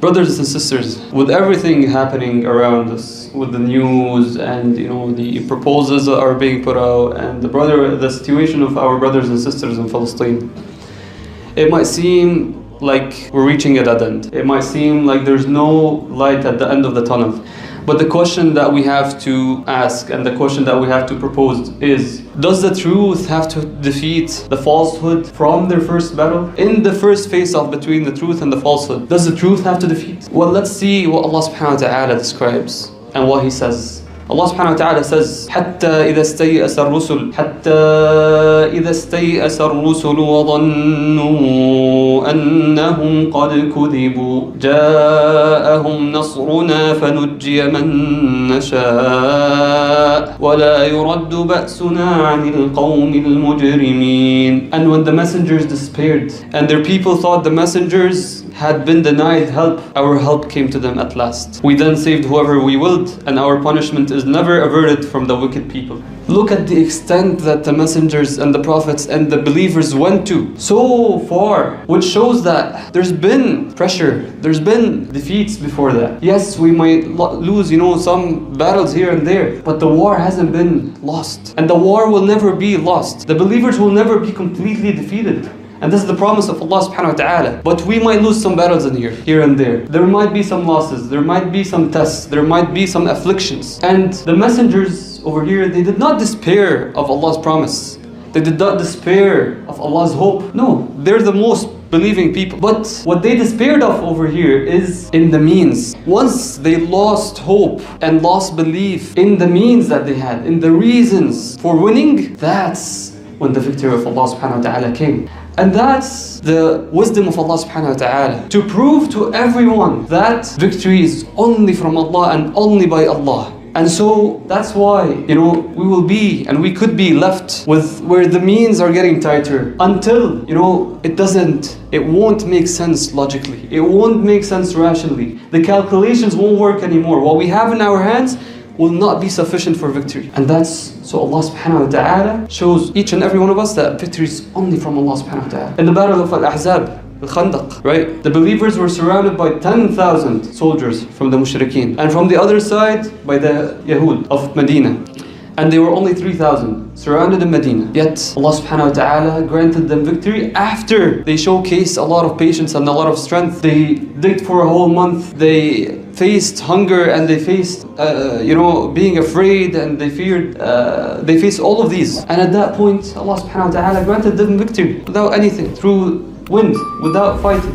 Brothers and sisters, with everything happening around us, with the news and the proposals that are being put out and the situation of our brothers and sisters in Palestine, it might seem like we're reaching a dead end. It might seem like there's no light at the end of the tunnel. But the question that we have to ask and the question that we have to propose is, does the truth have to defeat the falsehood from their first battle? In the first face-off between the truth and the falsehood, does the truth have to defeat? Well, let's see what Allah subhanahu wa ta'ala describes and what He says. Allah subhanahu wa ta'ala says, حتى إذا استيأس الرسل وظنوا أنهم قد كذبوا جاءهم نصرنا فنجي من نشاء ولا يرد بأسنا عن القوم المجرمين. And when the messengers despaired and their people thought the messengers had been denied help, our help came to them at last. We then saved whoever we willed, and our punishment is never averted from the wicked people. Look at the extent that the messengers and the prophets and the believers went to so far, which shows that there's been pressure, there's been defeats before that. Yes, we might lose, some battles here and there, but the war hasn't been lost, and the war will never be lost. The believers will never be completely defeated. And this is the promise of Allah subhanahu wa ta'ala. But we might lose some battles in here and there. There might be some losses, there might be some tests, there might be some afflictions. And the messengers over here, they did not despair of Allah's promise. They did not despair of Allah's hope. No, they're the most believing people. But what they despaired of over here is in the means. Once they lost hope and lost belief in the means that they had, in the reasons for winning, that's when the victory of Allah subhanahu wa ta'ala came. And that's the wisdom of Allah subhanahu wa ta'ala, to prove to everyone that victory is only from Allah and only by Allah. And so that's why, we will be and we could be left with where the means are getting tighter until, it won't make sense logically. It won't make sense rationally. The calculations won't work anymore. What we have in our hands will not be sufficient for victory. And so Allah subhanahu wa ta'ala shows each and every one of us that victory is only from Allah subhanahu wa ta'ala. In the battle of Al-Ahzab, Al-Khandaq, right? The believers were surrounded by 10,000 soldiers from the mushrikeen. And from the other side, by the Yahud of Medina. And they were only 3,000 surrounded in Medina. Yet Allah subhanahu wa ta'ala granted them victory after they showcased a lot of patience and a lot of strength. They digged for a whole month. They faced hunger and they faced, being afraid, and they faced all of these. And at that point, Allah subhanahu wa ta'ala granted them victory without anything, through wind, without fighting.